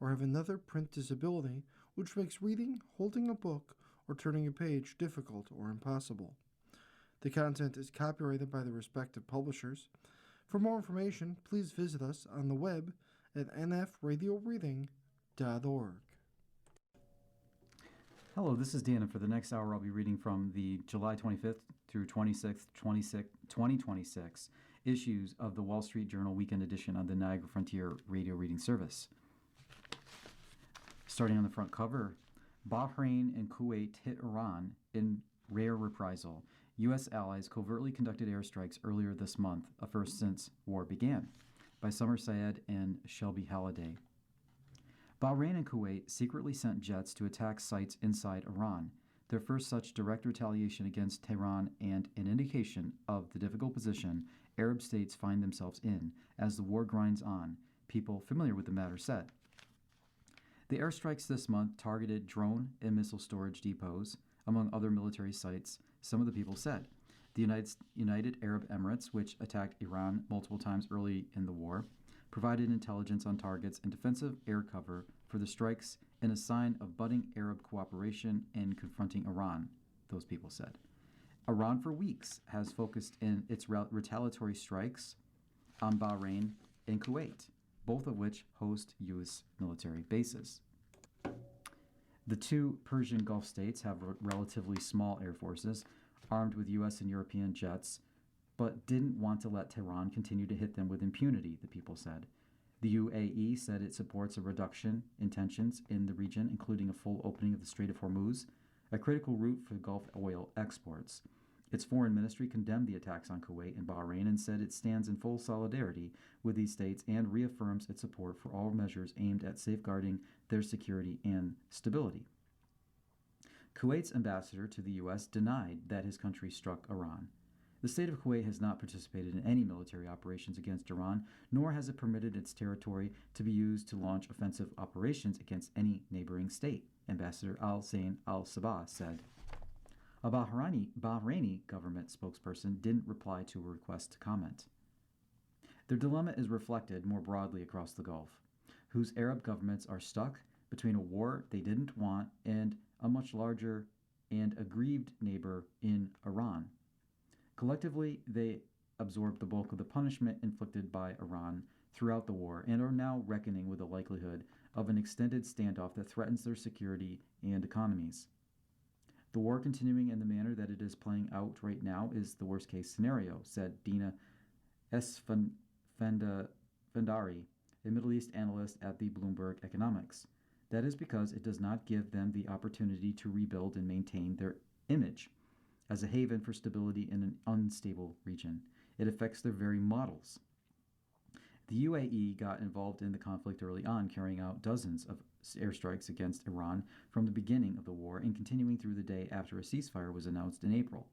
or have another print disability which makes reading, holding a book, or turning a page difficult or impossible. The content is copyrighted by the respective publishers. For more information, please visit us on the web at nfradioreading.org. Hello, this is Dan, and for the next hour I'll be reading from the July 25th through 26th, 2026 issues of the Wall Street Journal Weekend Edition on the Niagara Frontier Radio Reading Service. Starting on the front cover, Bahrain and Kuwait hit Iran in rare reprisal. U.S. allies covertly conducted airstrikes earlier this month, a first since war began, by Summer Syed and Shelby Halliday. Bahrain and Kuwait secretly sent jets to attack sites inside Iran, their first such direct retaliation against Tehran and an indication of the difficult position Arab states find themselves in as the war grinds on, people familiar with the matter said. The airstrikes this month targeted drone and missile storage depots, among other military sites, some of the people said. The United Arab Emirates, which attacked Iran multiple times early in the war, provided intelligence on targets and defensive air cover for the strikes in a sign of budding Arab cooperation in confronting Iran, those people said. Iran for weeks has focused in its retaliatory strikes on Bahrain and Kuwait, both of which host U.S. military bases. The two Persian Gulf states have relatively small air forces, armed with U.S. and European jets, but didn't want to let Tehran continue to hit them with impunity, the people said. The UAE said it supports a reduction in tensions in the region, including a full opening of the Strait of Hormuz, a critical route for Gulf oil exports. Its foreign ministry condemned the attacks on Kuwait and Bahrain and said it stands in full solidarity with these states and reaffirms its support for all measures aimed at safeguarding their security and stability. Kuwait's ambassador to the U.S. denied that his country struck Iran. The state of Kuwait has not participated in any military operations against Iran, nor has it permitted its territory to be used to launch offensive operations against any neighboring state, Ambassador Al-Zain al-Sabah said. A Bahraini government spokesperson didn't reply to a request to comment. Their dilemma is reflected more broadly across the Gulf, whose Arab governments are stuck between a war they didn't want and a much larger and aggrieved neighbor in Iran. Collectively, they absorbed the bulk of the punishment inflicted by Iran throughout the war and are now reckoning with the likelihood of an extended standoff that threatens their security and economies. The war continuing in the manner that it is playing out right now is the worst-case scenario, said Dina Esfandari, a Middle East analyst at the Bloomberg Economics. That is because it does not give them the opportunity to rebuild and maintain their image as a haven for stability in an unstable region. It affects their very models. The UAE got involved in the conflict early on, carrying out dozens of airstrikes against Iran from the beginning of the war and continuing through the day after a ceasefire was announced in April.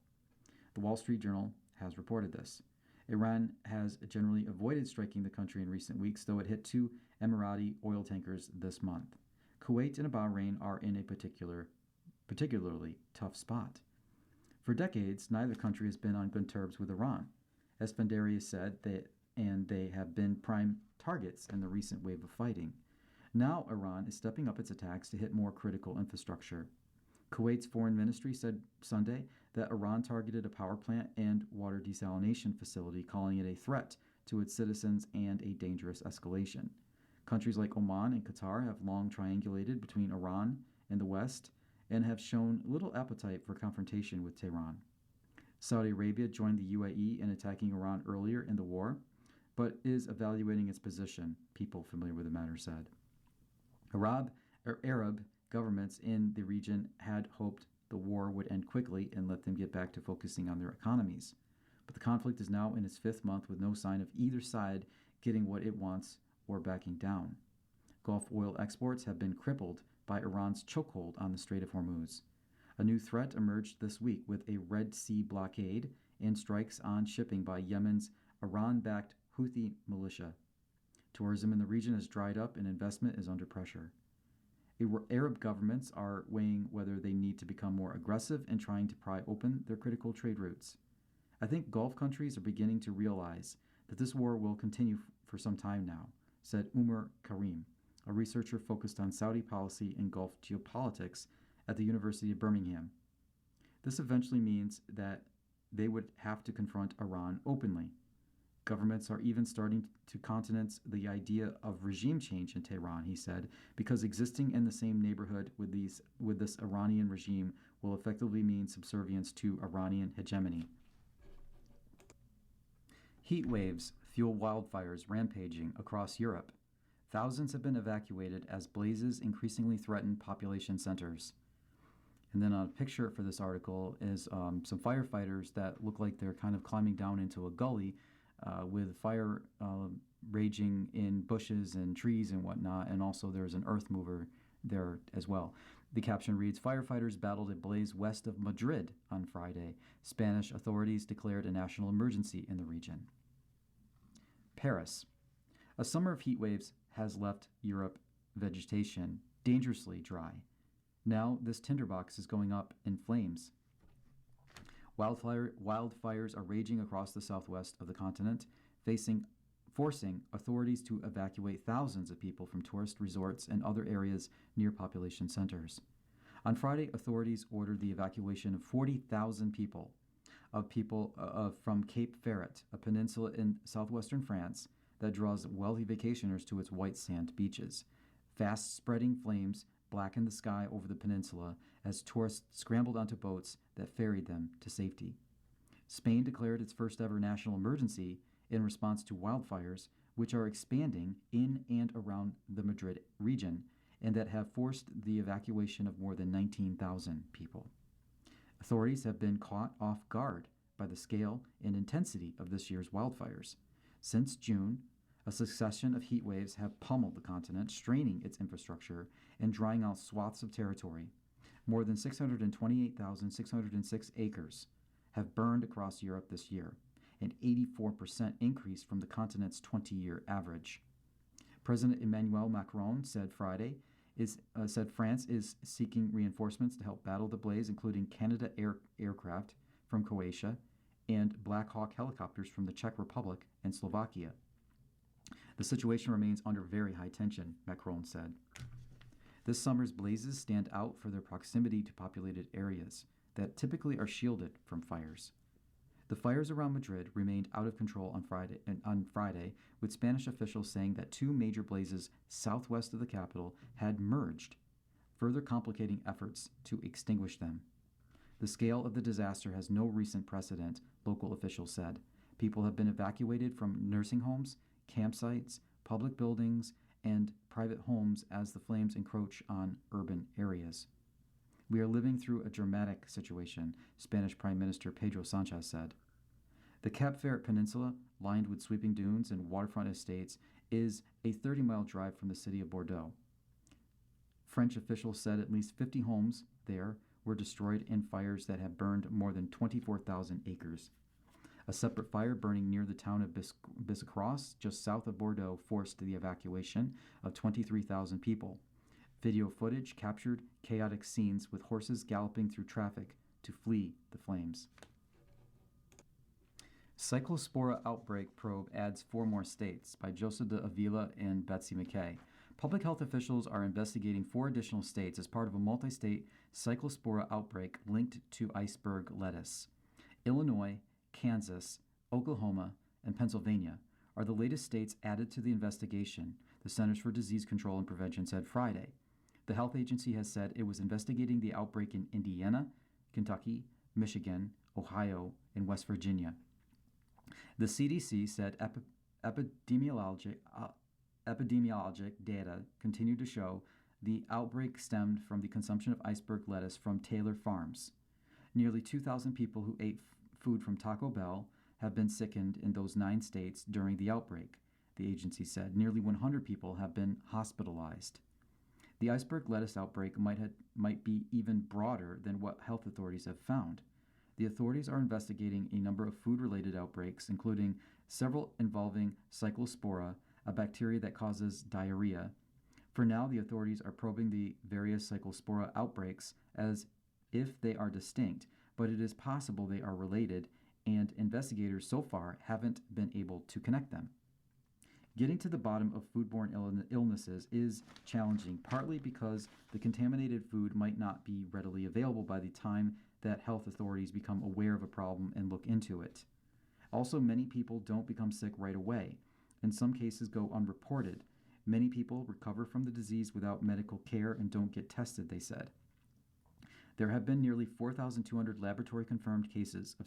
The Wall Street Journal has reported this. Iran has generally avoided striking the country in recent weeks, though it hit two Emirati oil tankers this month. Kuwait and Bahrain are in a particularly tough spot. For decades, neither country has been on good terms with Iran. Esfandari said that they have been prime targets in the recent wave of fighting. Now Iran is stepping up its attacks to hit more critical infrastructure. Kuwait's foreign ministry said Sunday that Iran targeted a power plant and water desalination facility, calling it a threat to its citizens and a dangerous escalation. Countries like Oman and Qatar have long triangulated between Iran and the West and have shown little appetite for confrontation with Tehran. Saudi Arabia joined the UAE in attacking Iran earlier in the war, but is evaluating its position, people familiar with the matter said. Arab governments in the region had hoped the war would end quickly and let them get back to focusing on their economies. But the conflict is now in its fifth month with no sign of either side getting what it wants or backing down. Gulf oil exports have been crippled by Iran's chokehold on the Strait of Hormuz. A new threat emerged this week with a Red Sea blockade and strikes on shipping by Yemen's Iran-backed Houthi militia. Tourism in the region has dried up and investment is under pressure. Arab governments are weighing whether they need to become more aggressive in trying to pry open their critical trade routes. I think Gulf countries are beginning to realize that this war will continue for some time now, said Umar Karim, a researcher focused on Saudi policy and Gulf geopolitics at the University of Birmingham. This eventually means that they would have to confront Iran openly. Governments are even starting to countenance the idea of regime change in Tehran, he said, because existing in the same neighborhood with this Iranian regime will effectively mean subservience to Iranian hegemony. Heat waves fuel wildfires rampaging across Europe. Thousands have been evacuated as blazes increasingly threaten population centers. And then on a picture for this article is some firefighters that look like they're kind of climbing down into a gully with fire raging in bushes and trees and whatnot, and also there's an earth mover there as well. The caption reads, "Firefighters battled a blaze west of Madrid on Friday. Spanish authorities declared a national emergency in the region." Paris. A summer of heat waves has left Europe vegetation dangerously dry. Now this tinderbox is going up in flames. Wildfires are raging across the southwest of the continent, forcing authorities to evacuate thousands of people from tourist resorts and other areas near population centers. On Friday, authorities ordered the evacuation of 40,000 people from Cape Ferret, a peninsula in southwestern France that draws wealthy vacationers to its white sand beaches. Fast-spreading flames blackened the sky over the peninsula as tourists scrambled onto boats that ferried them to safety. Spain declared its first-ever national emergency in response to wildfires, which are expanding in and around the Madrid region and that have forced the evacuation of more than 19,000 people. Authorities have been caught off guard by the scale and intensity of this year's wildfires. Since June, a succession of heat waves have pummeled the continent, straining its infrastructure and drying out swaths of territory. More than 628,606 acres have burned across Europe this year, an 84% increase from the continent's 20-year average. President Emmanuel Macron said France is seeking reinforcements to help battle the blaze, including Canada aircraft from Croatia and Black Hawk helicopters from the Czech Republic and Slovakia. The situation remains under very high tension, Macron said. This summer's blazes stand out for their proximity to populated areas that typically are shielded from fires. The fires around Madrid remained out of control on Friday, with Spanish officials saying that two major blazes southwest of the capital had merged, further complicating efforts to extinguish them. The scale of the disaster has no recent precedent, local officials said. People have been evacuated from nursing homes, campsites, public buildings, and private homes as the flames encroach on urban areas. "We are living through a dramatic situation," Spanish Prime Minister Pedro Sanchez said. The Cape Ferret Peninsula, lined with sweeping dunes and waterfront estates, is a 30-mile drive from the city of Bordeaux. French officials said at least 50 homes there were destroyed in fires that have burned more than 24,000 acres. A separate fire burning near the town of Biscarrosse, just south of Bordeaux, forced the evacuation of 23,000 people. Video footage captured chaotic scenes with horses galloping through traffic to flee the flames. Cyclospora Outbreak Probe adds 4 more states, by Joseph de Avila and Betsy McKay. Public health officials are investigating 4 additional states as part of a multi-state cyclospora outbreak linked to iceberg lettuce. Illinois, Kansas, Oklahoma, and Pennsylvania are the latest states added to the investigation, the Centers for Disease Control and Prevention said Friday. The health agency has said it was investigating the outbreak in Indiana, Kentucky, Michigan, Ohio, and West Virginia. The CDC said epidemiologic data continue to show the outbreak stemmed from the consumption of iceberg lettuce from Taylor Farms. Nearly 2,000 people who ate food from Taco Bell have been sickened in those 9 states during the outbreak, the agency said. Nearly 100 people have been hospitalized. The iceberg lettuce outbreak might be even broader than what health authorities have found. The authorities are investigating a number of food-related outbreaks, including several involving Cyclospora, a bacteria that causes diarrhea. For now, the authorities are probing the various Cyclospora outbreaks as if they are distinct, but it is possible they are related, and investigators so far haven't been able to connect them. Getting to the bottom of foodborne illnesses is challenging, partly because the contaminated food might not be readily available by the time that health authorities become aware of a problem and look into it. Also, many people don't become sick right away. In some cases, go unreported. Many people recover from the disease without medical care and don't get tested, they said. There have been nearly 4,200 laboratory-confirmed cases of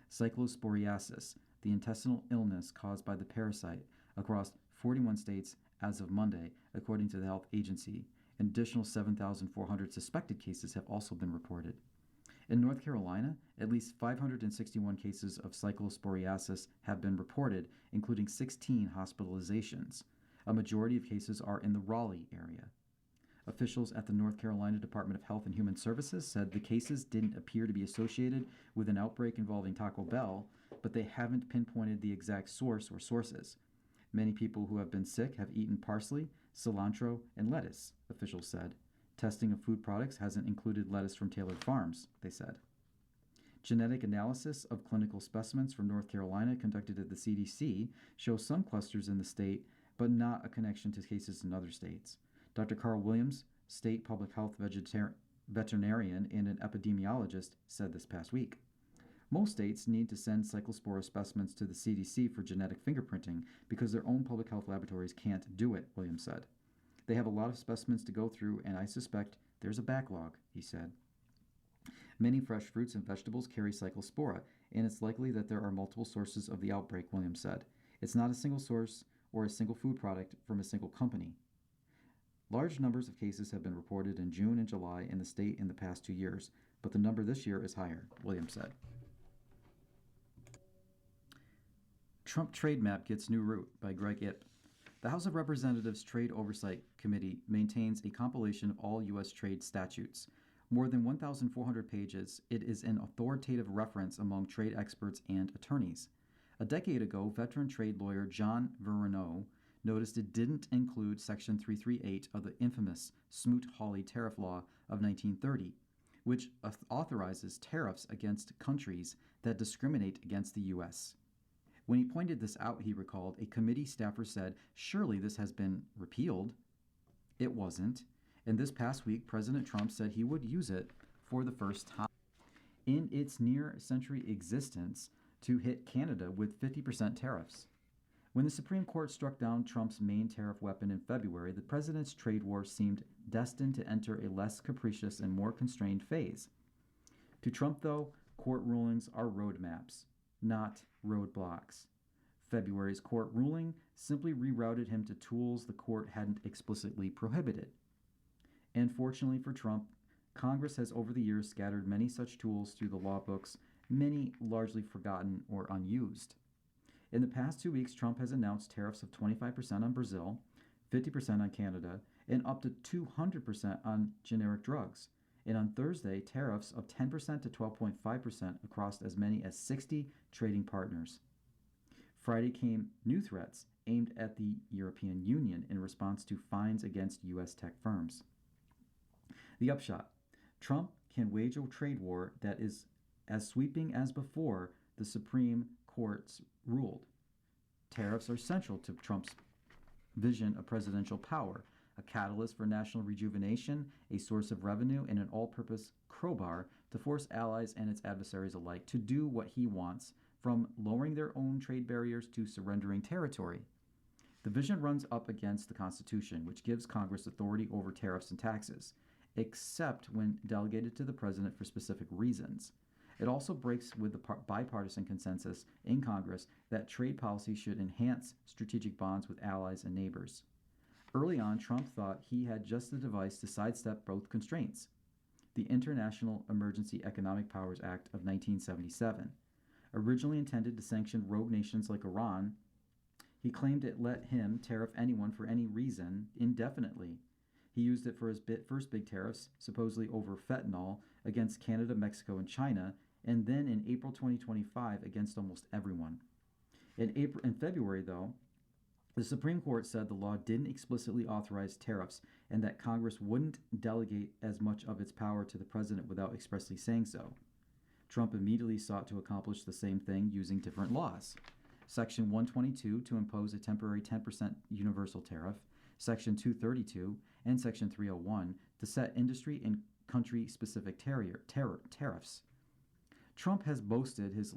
cyclosporiasis, the intestinal illness caused by the parasite, across 41 states as of Monday, according to the health agency. An additional 7,400 suspected cases have also been reported. In North Carolina, at least 561 cases of cyclosporiasis have been reported, including 16 hospitalizations. A majority of cases are in the Raleigh area. Officials at the North Carolina Department of Health and Human Services said the cases didn't appear to be associated with an outbreak involving Taco Bell, but they haven't pinpointed the exact source or sources. Many people who have been sick have eaten parsley, cilantro, and lettuce, officials said. Testing of food products hasn't included lettuce from Taylor Farms, they said. Genetic analysis of clinical specimens from North Carolina conducted at the CDC shows some clusters in the state, but not a connection to cases in other states. Dr. Carl Williams, state public health veterinarian and an epidemiologist, said this past week. Most states need to send cyclospora specimens to the CDC for genetic fingerprinting because their own public health laboratories can't do it, Williams said. They have a lot of specimens to go through, and I suspect there's a backlog, he said. Many fresh fruits and vegetables carry cyclospora, and it's likely that there are multiple sources of the outbreak, Williams said. It's not a single source or a single food product from a single company. Large numbers of cases have been reported in June and July in the state in the past 2 years, but the number this year is higher, Williams said. Trump Trade Map Gets New Route by Greg Ip. The House of Representatives Trade Oversight Committee maintains a compilation of all U.S. trade statutes. More than 1,400 pages, it is an authoritative reference among trade experts and attorneys. A decade ago, veteran trade lawyer John Verneau noticed it didn't include Section 338 of the infamous Smoot-Hawley Tariff Law of 1930, which authorizes tariffs against countries that discriminate against the U.S. When he pointed this out, he recalled, a committee staffer said, "Surely this has been repealed." It wasn't, and this past week, President Trump said he would use it for the first time in its near-century existence to hit Canada with 50% tariffs. When the Supreme Court struck down Trump's main tariff weapon in February, the president's trade war seemed destined to enter a less capricious and more constrained phase. To Trump, though, court rulings are roadmaps, not roadblocks. February's court ruling simply rerouted him to tools the court hadn't explicitly prohibited. And fortunately for Trump, Congress has over the years scattered many such tools through the law books, many largely forgotten or unused. In the past 2 weeks, Trump has announced tariffs of 25% on Brazil, 50% on Canada, and up to 200% on generic drugs. And on Thursday, tariffs of 10% to 12.5% across as many as 60 trading partners. Friday came new threats aimed at the European Union in response to fines against U.S. tech firms. The upshot: Trump can wage a trade war that is as sweeping as before the Supreme Court's ruled. Tariffs are central to Trump's vision of presidential power, a catalyst for national rejuvenation, a source of revenue, and an all-purpose crowbar to force allies and its adversaries alike to do what he wants, from lowering their own trade barriers to surrendering territory. The vision runs up against the Constitution, which gives Congress authority over tariffs and taxes, except when delegated to the president for specific reasons. It also breaks with the bipartisan consensus in Congress that trade policy should enhance strategic bonds with allies and neighbors. Early on, Trump thought he had just the device to sidestep both constraints: the International Emergency Economic Powers Act of 1977. Originally intended to sanction rogue nations like Iran, he claimed it let him tariff anyone for any reason indefinitely. He used it for his first big tariffs, supposedly over fentanyl, against Canada, Mexico, and China, and then in April 2025 against almost everyone. In February, though, the Supreme Court said the law didn't explicitly authorize tariffs and that Congress wouldn't delegate as much of its power to the president without expressly saying so. Trump immediately sought to accomplish the same thing using different laws. Section 122 to impose a temporary 10% universal tariff, Section 232 and Section 301 to set industry and country-specific tariffs. Trump has boasted his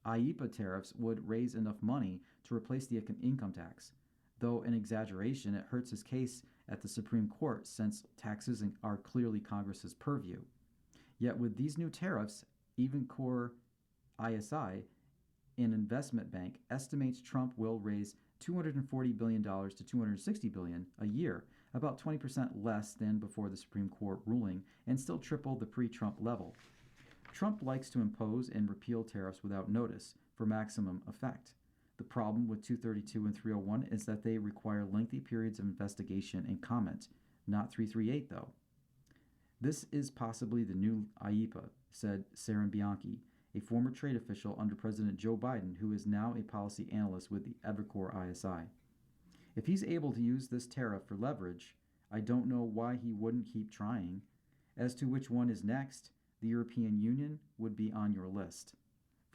IEEPA tariffs would raise enough money to replace the income tax. Though an exaggeration, it hurts his case at the Supreme Court since taxes are clearly Congress's purview. Yet with these new tariffs, even Core ISI, an investment bank, estimates Trump will raise $240 billion to $260 billion a year, about 20% less than before the Supreme Court ruling, and still triple the pre-Trump level. Trump likes to impose and repeal tariffs without notice for maximum effect. The problem with 232 and 301 is that they require lengthy periods of investigation and comment, not 338 though. This is possibly the new IEEPA, said Saren Bianchi, a former trade official under President Joe Biden who is now a policy analyst with the Evercore ISI. If he's able to use this tariff for leverage, I don't know why he wouldn't keep trying. As to which one is next, the European Union would be on your list.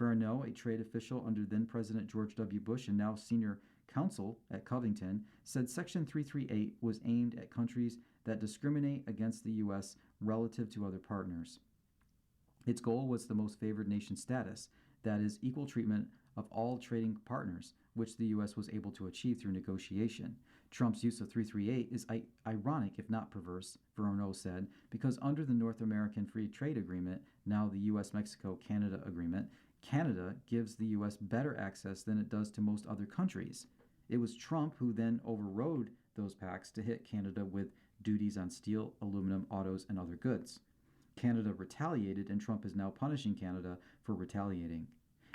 Verneau, a trade official under then-President George W. Bush and now senior counsel at Covington, said Section 338 was aimed at countries that discriminate against the U.S. relative to other partners. Its goal was the most favored nation status, that is, equal treatment of all trading partners, which the U.S. was able to achieve through negotiation. Trump's use of 338 is ironic, if not perverse, Verneau said, because under the North American Free Trade Agreement, now the U.S.-Mexico-Canada Agreement, Canada gives the U.S. better access than it does to most other countries. It was Trump who then overrode those pacts to hit Canada with duties on steel, aluminum, autos, and other goods. Canada retaliated, and Trump is now punishing Canada for retaliating.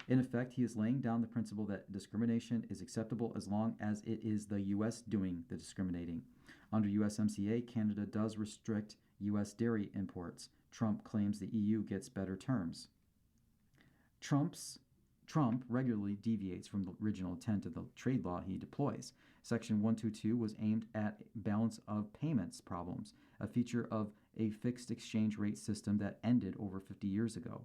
In effect, he is laying down the principle that discrimination is acceptable as long as it is the U.S. doing the discriminating. Under USMCA, Canada does restrict U.S. dairy imports. Trump claims the EU gets better terms. Trump regularly deviates from the original intent of the trade law he deploys. Section 122 was aimed at balance of payments problems, a feature of a fixed exchange rate system that ended over 50 years ago.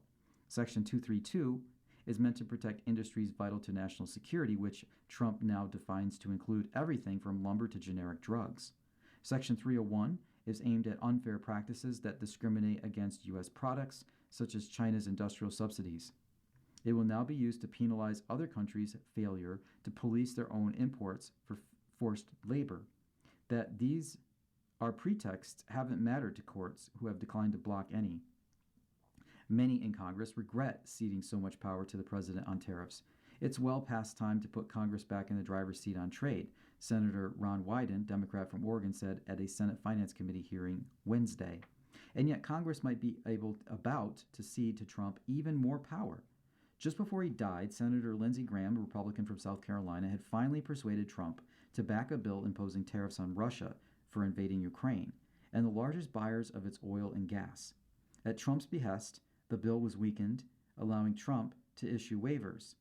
Section 232 is meant to protect industries vital to national security, which Trump now defines to include everything from lumber to generic drugs. Section 301 is aimed at unfair practices that discriminate against U.S. products, such as China's industrial subsidies. It will now be used to penalize other countries' failure to police their own imports for forced labor. That these are pretexts haven't mattered to courts, who have declined to block any. Many in Congress regret ceding so much power to the president on tariffs. It's well past time to put Congress back in the driver's seat on trade, Senator Ron Wyden, Democrat from Oregon, said at a Senate Finance Committee hearing Wednesday. And yet Congress might be about to cede to Trump even more power. Just before he died, Senator Lindsey Graham, a Republican from South Carolina, had finally persuaded Trump to back a bill imposing tariffs on Russia for invading Ukraine, and the largest buyers of its oil and gas. At Trump's behest, the bill was weakened, allowing Trump to issue waivers.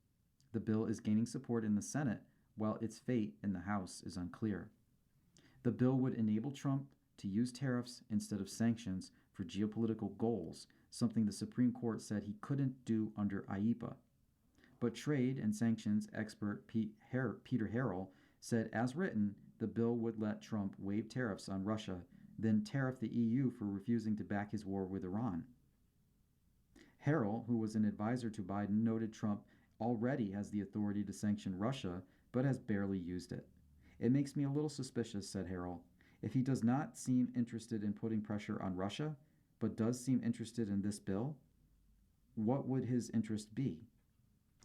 The bill is gaining support in the Senate, while its fate in the House is unclear. The bill would enable Trump to use tariffs instead of sanctions for geopolitical goals, something the Supreme Court said he couldn't do under IEEPA. But trade and sanctions expert Peter Harrell said, as written, the bill would let Trump waive tariffs on Russia, then tariff the EU for refusing to back his war with Iran. Harrell, who was an advisor to Biden, noted Trump already has the authority to sanction Russia, but has barely used it. It makes me a little suspicious, said Harrell. If he does not seem interested in putting pressure on Russia, but does seem interested in this bill, what would his interest be?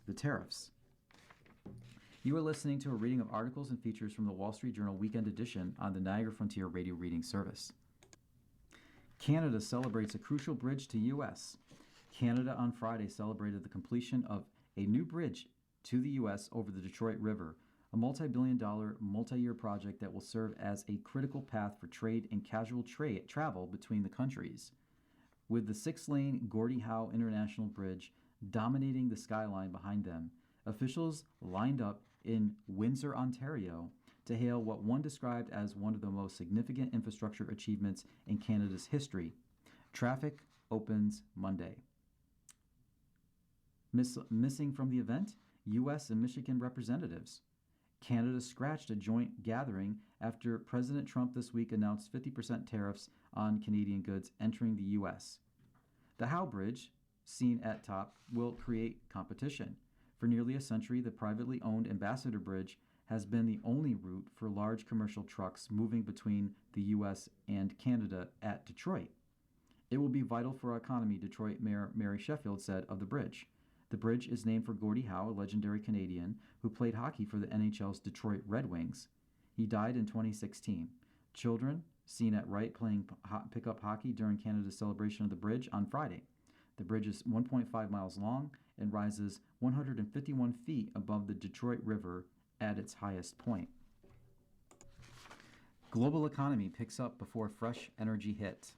The tariffs. You are listening to a reading of articles and features from the Wall Street Journal Weekend Edition on the Niagara Frontier Radio Reading Service. Canada celebrates a crucial bridge to U.S. Canada on Friday celebrated the completion of a new bridge to the U.S. over the Detroit River, a multi-billion-dollar, multi-year project that will serve as a critical path for trade and casual travel between the countries. With the 6-lane Gordie Howe International Bridge dominating the skyline behind them, officials lined up in Windsor, Ontario, to hail what one described as one of the most significant infrastructure achievements in Canada's history. Traffic opens Monday. Missing from the event, U.S. and Michigan representatives. Canada scratched a joint gathering after President Trump this week announced 50% tariffs on Canadian goods entering the U.S. The Howe Bridge, seen at top, will create competition. For nearly a century, the privately owned Ambassador Bridge has been the only route for large commercial trucks moving between the U.S. and Canada at Detroit. It will be vital for our economy, Detroit Mayor Mary Sheffield said of the bridge. The bridge is named for Gordie Howe, a legendary Canadian who played hockey for the NHL's Detroit Red Wings. He died in 2016. Children seen at Wright playing pickup hockey during Canada's celebration of the bridge on Friday. The bridge is 1.5 miles long and rises 151 feet above the Detroit River at its highest point. Global economy picks up before fresh energy hit.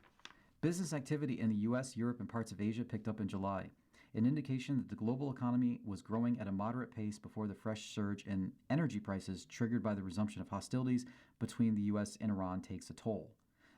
Business activity in the U.S., Europe, and parts of Asia picked up in July, an indication that the global economy was growing at a moderate pace before the fresh surge in energy prices triggered by the resumption of hostilities between the U.S. and Iran takes a toll.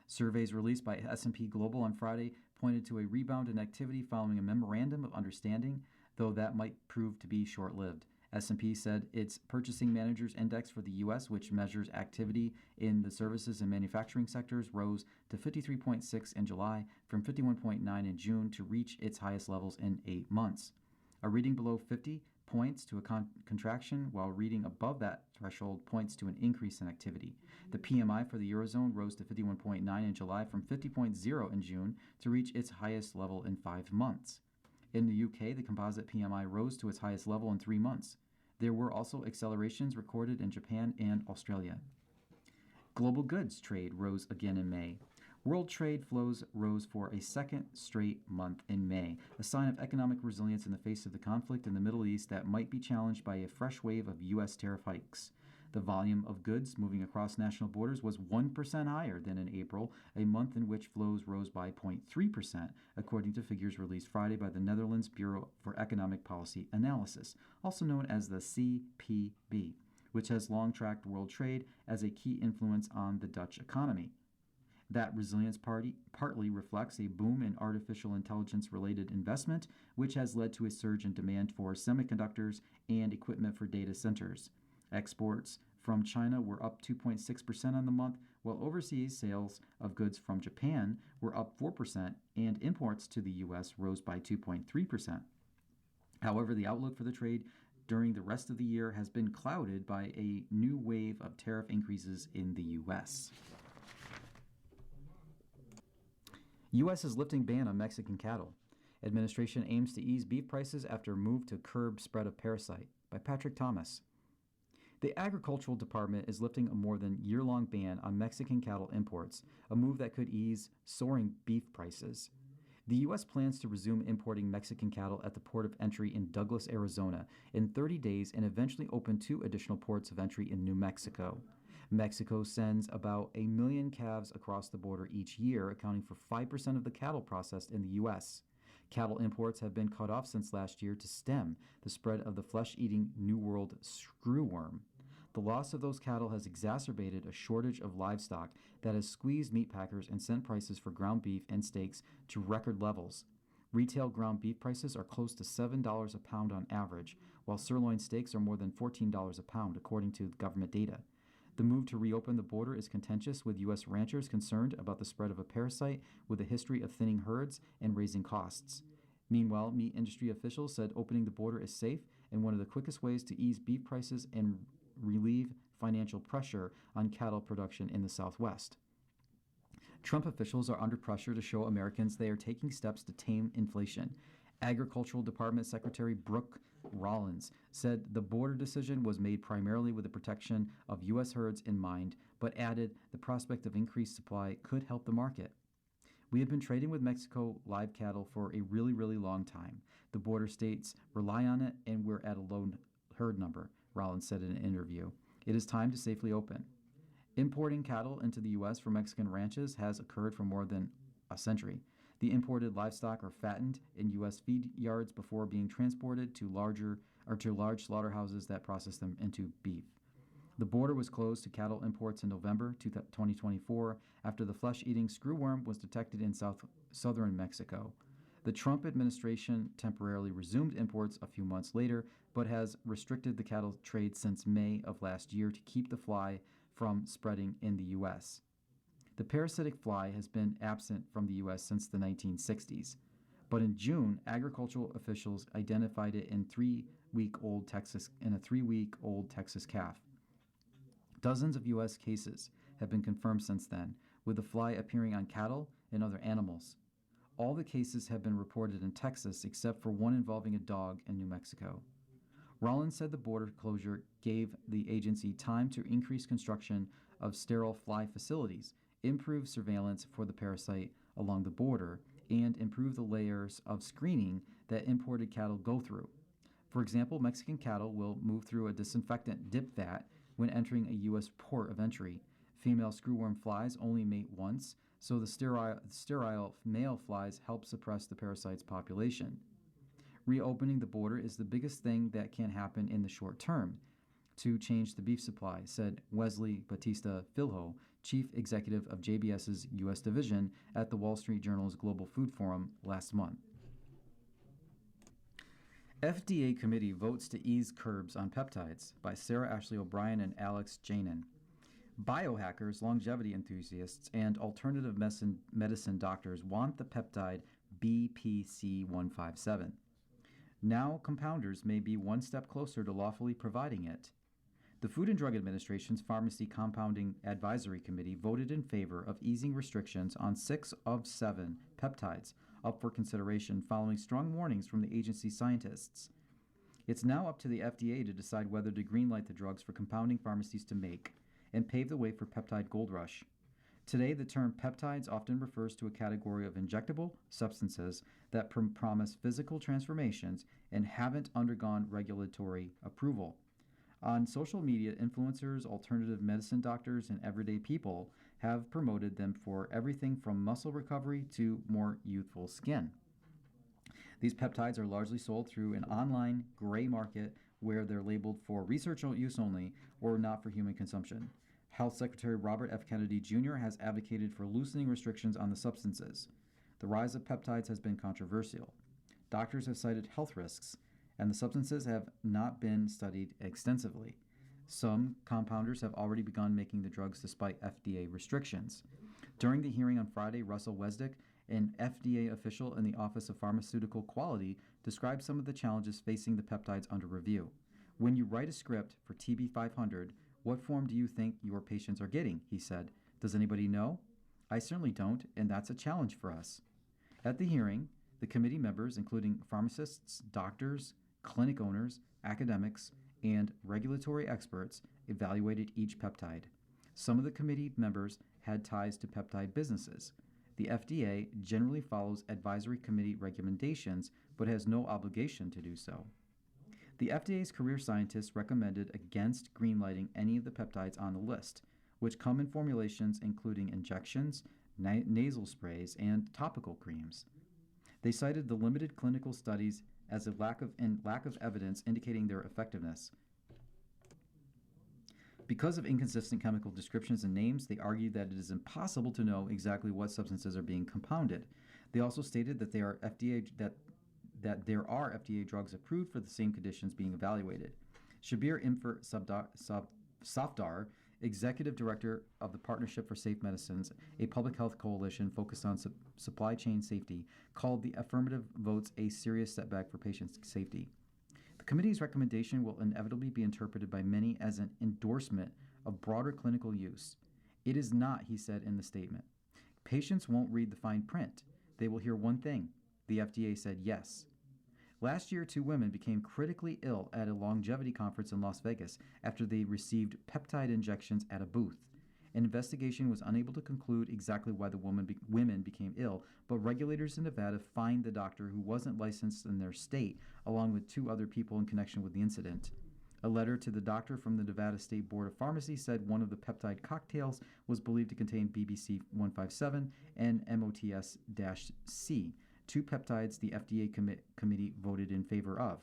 Surveys released by S&P Global on Friday pointed to a rebound in activity following a memorandum of understanding, though that might prove to be short-lived. S&P said its Purchasing Managers Index for the U.S., which measures activity in the services and manufacturing sectors, rose to 53.6 in July from 51.9 in June to reach its highest levels in 8 months. A reading below 50 points to a contraction, while reading above that threshold points to an increase in activity. The PMI for the Eurozone rose to 51.9 in July from 50.0 in June to reach its highest level in 5 months. In the UK, the composite PMI rose to its highest level in 3 months. There were also accelerations recorded in Japan and Australia. Global goods trade rose again in May. World trade flows rose for a second straight month in May, a sign of economic resilience in the face of the conflict in the Middle East that might be challenged by a fresh wave of U.S. tariff hikes. The volume of goods moving across national borders was 1% higher than in April, a month in which flows rose by 0.3%, according to figures released Friday by the Netherlands Bureau for Economic Policy Analysis, also known as the CPB, which has long tracked world trade as a key influence on the Dutch economy. That resilience partly reflects a boom in artificial intelligence-related investment, which has led to a surge in demand for semiconductors and equipment for data centers. Exports from China were up 2.6% on the month, while overseas sales of goods from Japan were up 4%, and imports to the U.S. rose by 2.3%. However, the outlook for the trade during the rest of the year has been clouded by a new wave of tariff increases in the U.S. U.S. is lifting ban on Mexican cattle. Administration aims to ease beef prices after move to curb spread of parasite. By Patrick Thomas. The Agricultural Department is lifting a more than year-long ban on Mexican cattle imports, a move that could ease soaring beef prices. The U.S. plans to resume importing Mexican cattle at the port of entry in Douglas, Arizona, in 30 days and eventually open 2 additional ports of entry in New Mexico. Mexico sends about 1 million calves across the border each year, accounting for 5% of the cattle processed in the U.S. Cattle imports have been cut off since last year to stem the spread of the flesh-eating New World screwworm. The loss of those cattle has exacerbated a shortage of livestock that has squeezed meat packers and sent prices for ground beef and steaks to record levels. Retail ground beef prices are close to $7 a pound on average, while sirloin steaks are more than $14 a pound, according to government data. The move to reopen the border is contentious, with U.S. ranchers concerned about the spread of a parasite with a history of thinning herds and raising costs. Meanwhile, meat industry officials said opening the border is safe and one of the quickest ways to ease beef prices and relieve financial pressure on cattle production in the Southwest. Trump officials are under pressure to show Americans they are taking steps to tame inflation. Agricultural Department Secretary Brooke Rollins said the border decision was made primarily with the protection of U.S. herds in mind, but added the prospect of increased supply could help the market. We have been trading with Mexico live cattle for a really, really long time. The border states rely on it, and we're at a low herd number, Rollins said in an interview. It is time to safely open. Importing cattle into the U.S. from Mexican ranches has occurred for more than a century. The imported livestock are fattened in U.S. feed yards before being transported to large slaughterhouses that process them into beef. The border was closed to cattle imports in November 2024 after the flesh-eating screwworm was detected in southern Mexico. The Trump administration temporarily resumed imports a few months later, but has restricted the cattle trade since May of last year to keep the fly from spreading in the U.S. The parasitic fly has been absent from the U.S. since the 1960s, but in June, agricultural officials identified it in a three-week-old Texas calf. Dozens of U.S. cases have been confirmed since then, with the fly appearing on cattle and other animals. All the cases have been reported in Texas except for one involving a dog in New Mexico. Rollins said the border closure gave the agency time to increase construction of sterile fly facilities, improve surveillance for the parasite along the border, and improve the layers of screening that imported cattle go through. For example, Mexican cattle will move through a disinfectant dip vat when entering a U.S. port of entry. Female screwworm flies only mate once, so the sterile male flies help suppress the parasite's population. Reopening the border is the biggest thing that can happen in the short term to change the beef supply, said Wesley Batista Filho, chief executive of JBS's U.S. division at the Wall Street Journal's Global Food Forum last month. FDA committee votes to ease curbs on peptides by Sarah Ashley O'Brien and Alex Janin. Biohackers, longevity enthusiasts, and alternative medicine doctors want the peptide BPC-157. Now compounders may be one step closer to lawfully providing it. The Food and Drug Administration's Pharmacy Compounding Advisory Committee voted in favor of easing restrictions on 6 of 7 peptides up for consideration following strong warnings from the agency's scientists. It's now up to the FDA to decide whether to greenlight the drugs for compounding pharmacies to make and pave the way for peptide gold rush. Today, the term peptides often refers to a category of injectable substances that promise physical transformations and haven't undergone regulatory approval. On social media, influencers, alternative medicine doctors, and everyday people have promoted them for everything from muscle recovery to more youthful skin. These peptides are largely sold through an online gray market where they're labeled for research use only or not for human consumption. Health Secretary Robert F. Kennedy Jr. has advocated for loosening restrictions on the substances. The rise of peptides has been controversial. Doctors have cited health risks, and the substances have not been studied extensively. Some compounders have already begun making the drugs despite FDA restrictions. During the hearing on Friday, Russell Wesdick, an FDA official in the Office of Pharmaceutical Quality, described some of the challenges facing the peptides under review. When you write a script for TB500, what form do you think your patients are getting? He said. Does anybody know? I certainly don't, and that's a challenge for us. At the hearing, the committee members, including pharmacists, doctors, clinic owners, academics, and regulatory experts, evaluated each peptide. Some of the committee members had ties to peptide businesses. The FDA generally follows advisory committee recommendations, but has no obligation to do so. The FDA's career scientists recommended against greenlighting any of the peptides on the list, which come in formulations including injections, nasal sprays, and topical creams. They cited the limited clinical studies as a lack of evidence indicating their effectiveness. Because of inconsistent chemical descriptions and names, they argued that it is impossible to know exactly what substances are being compounded. They also stated that there are FDA drugs approved for the same conditions being evaluated. Shabir Imfer Safdar, executive director of the Partnership for Safe Medicines, a public health coalition focused on supply chain safety, called the affirmative votes a serious setback for patient safety. The committee's recommendation will inevitably be interpreted by many as an endorsement of broader clinical use. It is not, he said in the statement. Patients won't read the fine print. They will hear one thing. The FDA said yes. Last year, 2 women became critically ill at a longevity conference in Las Vegas after they received peptide injections at a booth. An investigation was unable to conclude exactly why the women became ill, but regulators in Nevada fined the doctor who wasn't licensed in their state, along with 2 other people in connection with the incident. A letter to the doctor from the Nevada State Board of Pharmacy said one of the peptide cocktails was believed to contain BBC157 and MOTS-C, 2 peptides the FDA committee voted in favor of.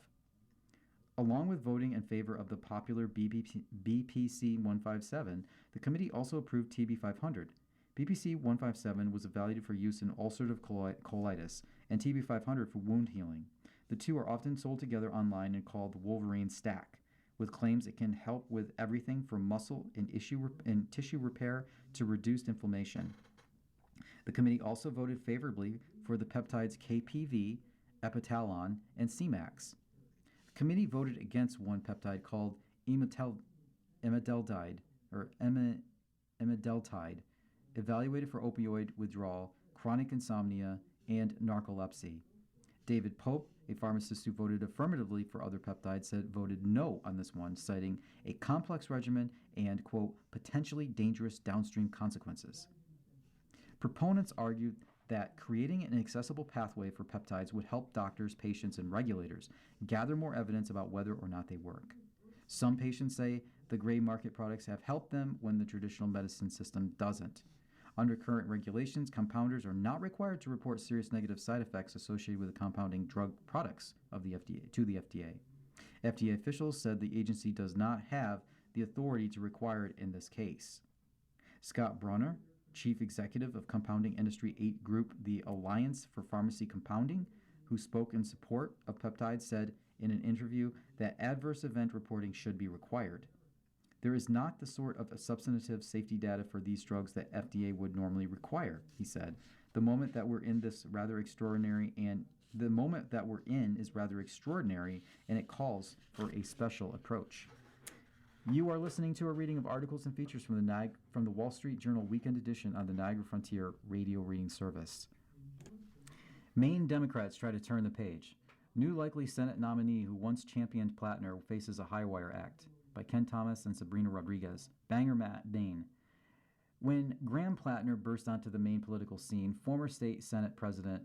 Along with voting in favor of the popular BPC-157, the committee also approved TB500. BPC 157 was evaluated for use in ulcerative colitis and TB 500 for wound healing. The two are often sold together online and called the Wolverine Stack, with claims it can help with everything from muscle and tissue repair to reduced inflammation. The committee also voted favorably for the peptides KPV, Epitalon, and Cmax. The committee voted against one peptide called imideltide, evaluated for opioid withdrawal, chronic insomnia, and narcolepsy. David Pope, a pharmacist who voted affirmatively for other peptides, voted no on this one, citing a complex regimen and, quote, potentially dangerous downstream consequences. Proponents argued that creating an accessible pathway for peptides would help doctors, patients, and regulators gather more evidence about whether or not they work. Some patients say the gray market products have helped them when the traditional medicine system doesn't. Under current regulations, compounders are not required to report serious negative side effects associated with the compounding drug products of the FDA to the FDA. FDA officials said the agency does not have the authority to require it in this case. Scott Brunner, chief executive of compounding industry 8 group, the Alliance for Pharmacy Compounding, who spoke in support of peptides, said in an interview that adverse event reporting should be required. There is not the sort of substantive safety data for these drugs that FDA would normally require, he said. The moment that we're in is rather extraordinary, and it calls for a special approach. You are listening to a reading of articles and features from the Wall Street Journal Weekend Edition on the Niagara Frontier Radio Reading Service. Maine Democrats try to turn the page. New likely Senate nominee who once championed Plattner faces a high-wire act, by Ken Thomas and Sabrina Rodriguez. Bangor, Maine. When Graham Plattner burst onto the Maine political scene, former state Senate President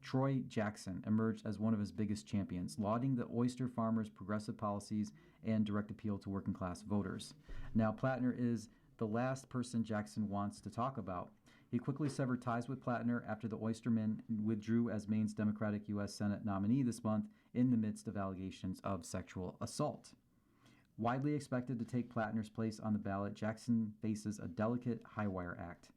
Troy Jackson emerged as one of his biggest champions, lauding the oyster farmers' progressive policies and direct appeal to working-class voters. Now, Plattner is the last person Jackson wants to talk about. He quickly severed ties with Plattner after the oysterman withdrew as Maine's Democratic U.S. Senate nominee this month in the midst of allegations of sexual assault. Widely expected to take Plattner's place on the ballot, Jackson faces a delicate high-wire act.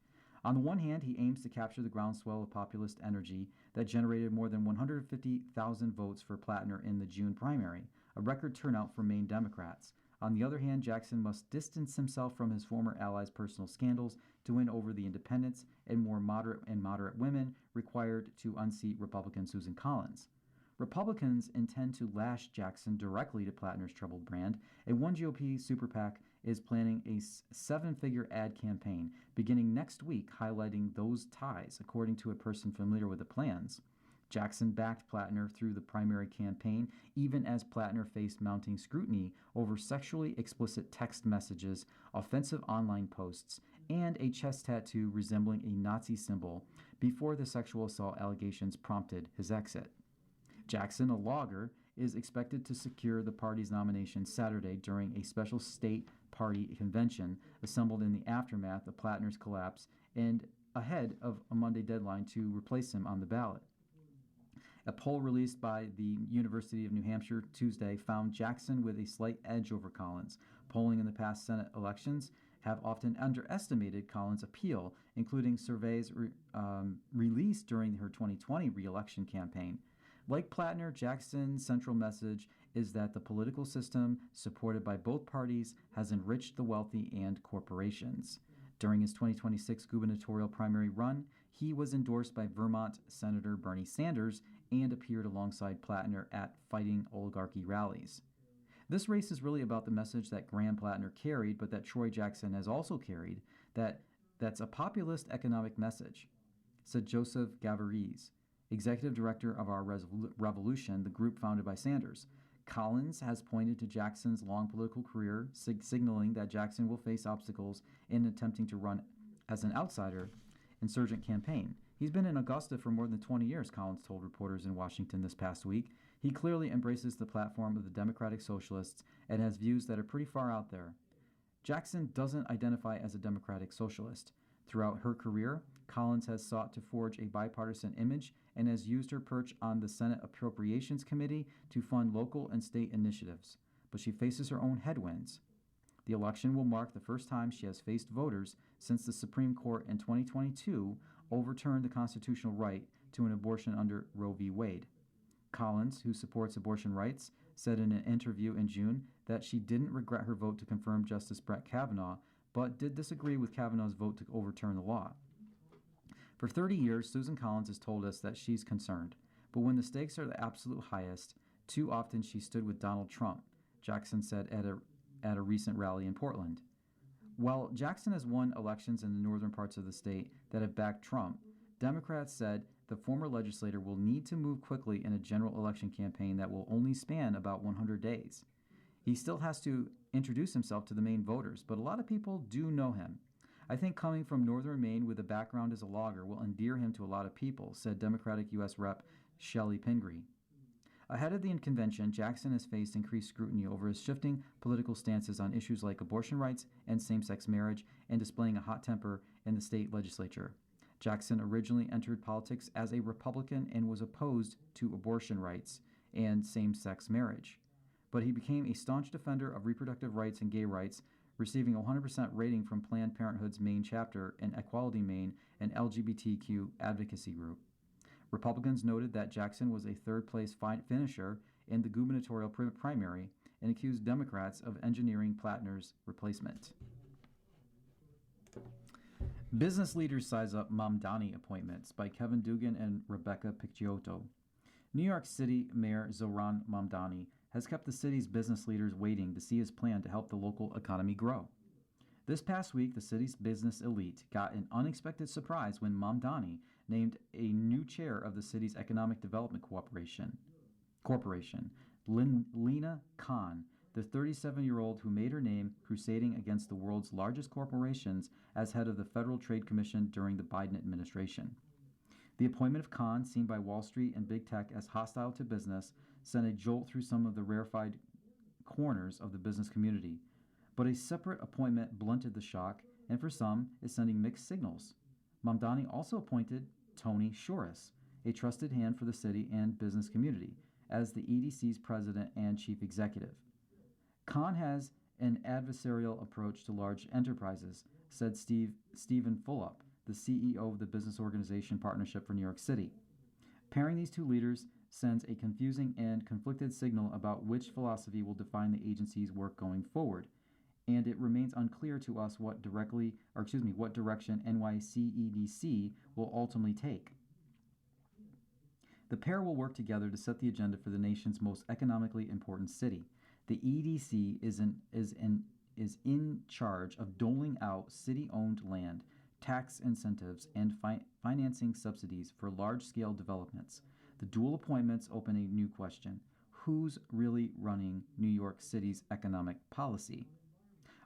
On the one hand, he aims to capture the groundswell of populist energy that generated more than 150,000 votes for Plattner in the June primary, a record turnout for Maine Democrats. On the other hand, Jackson must distance himself from his former allies' personal scandals to win over the independents and more moderate women required to unseat Republican Susan Collins. Republicans intend to lash Jackson directly to Plattner's troubled brand, and one GOP super PAC is planning a 7-figure ad campaign beginning next week highlighting those ties, according to a person familiar with the plans. Jackson backed Plattner through the primary campaign, even as Plattner faced mounting scrutiny over sexually explicit text messages, offensive online posts, and a chest tattoo resembling a Nazi symbol before the sexual assault allegations prompted his exit. Jackson, a logger, is expected to secure the party's nomination Saturday during a special state party convention assembled in the aftermath of Plattner's collapse and ahead of a Monday deadline to replace him on the ballot. A poll released by the University of New Hampshire Tuesday found Jackson with a slight edge over Collins. Polling in the past Senate elections have often underestimated Collins' appeal, including surveys released during her 2020 re-election campaign. Like Plattner, Jackson's central message is that the political system, supported by both parties, has enriched the wealthy and corporations. During his 2026 gubernatorial primary run, he was endorsed by Vermont Senator Bernie Sanders and appeared alongside Plattner at Fighting Oligarchy rallies. This race is really about the message that Graham Plattner carried, but that Troy Jackson has also carried, that's a populist economic message, said Joseph Gavarese, executive director of Our Revolution, the group founded by Sanders. Collins has pointed to Jackson's long political career, signaling that Jackson will face obstacles in attempting to run as an outsider insurgent campaign. He's been in Augusta for more than 20 years, Collins told reporters in Washington this past week. He clearly embraces the platform of the Democratic Socialists and has views that are pretty far out there. Jackson doesn't identify as a Democratic Socialist. Throughout her career, Collins has sought to forge a bipartisan image and has used her perch on the Senate Appropriations Committee to fund local and state initiatives. But she faces her own headwinds. The election will mark the first time she has faced voters since the Supreme Court in 2022 overturned the constitutional right to an abortion under Roe v. Wade. Collins, who supports abortion rights, said in an interview in June that she didn't regret her vote to confirm Justice Brett Kavanaugh, but did disagree with Kavanaugh's vote to overturn the law. For 30 years, Susan Collins has told us that she's concerned, but when the stakes are the absolute highest, too often she stood with Donald Trump, Jackson said at a recent rally in Portland. While Jackson has won elections in the northern parts of the state that have backed Trump, Democrats said the former legislator will need to move quickly in a general election campaign that will only span about 100 days. He still has to introduce himself to the Maine voters, but a lot of people do know him. I think coming from northern Maine with a background as a logger will endear him to a lot of people, said Democratic U.S. Rep. Shelley Pingree. Ahead of the convention, Jackson has faced increased scrutiny over his shifting political stances on issues like abortion rights and same-sex marriage, and displaying a hot temper in the state legislature. Jackson originally entered politics as a Republican and was opposed to abortion rights and same-sex marriage. But he became a staunch defender of reproductive rights and gay rights, receiving a 100% rating from Planned Parenthood's Maine chapter and Equality Maine, an LGBTQ advocacy group. Republicans noted that Jackson was a third-place finisher in the gubernatorial primary and accused Democrats of engineering Plattner's replacement. Business leaders size up Mamdani appointments by Kevin Dugan and Rebecca Picciotto. New York City Mayor Zohran Mamdani has kept the city's business leaders waiting to see his plan to help the local economy grow. This past week, the city's business elite got an unexpected surprise when Mamdani named a new chair of the city's Economic Development Corporation, Lena Khan, the 37-year-old who made her name crusading against the world's largest corporations as head of the Federal Trade Commission during the Biden administration. The appointment of Khan, seen by Wall Street and big tech as hostile to business, sent a jolt through some of the rarefied corners of the business community. But a separate appointment blunted the shock, and for some, is sending mixed signals. Mamdani also appointed Tony Shorus, a trusted hand for the city and business community, as the EDC's president and chief executive. Khan has an adversarial approach to large enterprises, said Stephen Fulop, the CEO of the business organization Partnership for New York City. Pairing these two leaders sends a confusing and conflicted signal about which philosophy will define the agency's work going forward, and it remains unclear to us what direction NYCEDC will ultimately take. The pair will work together to set the agenda for the nation's most economically important city. The EDC is in charge of doling out city-owned land, tax incentives, and financing subsidies for large-scale developments. The dual appointments open a new question. Who's really running New York City's economic policy?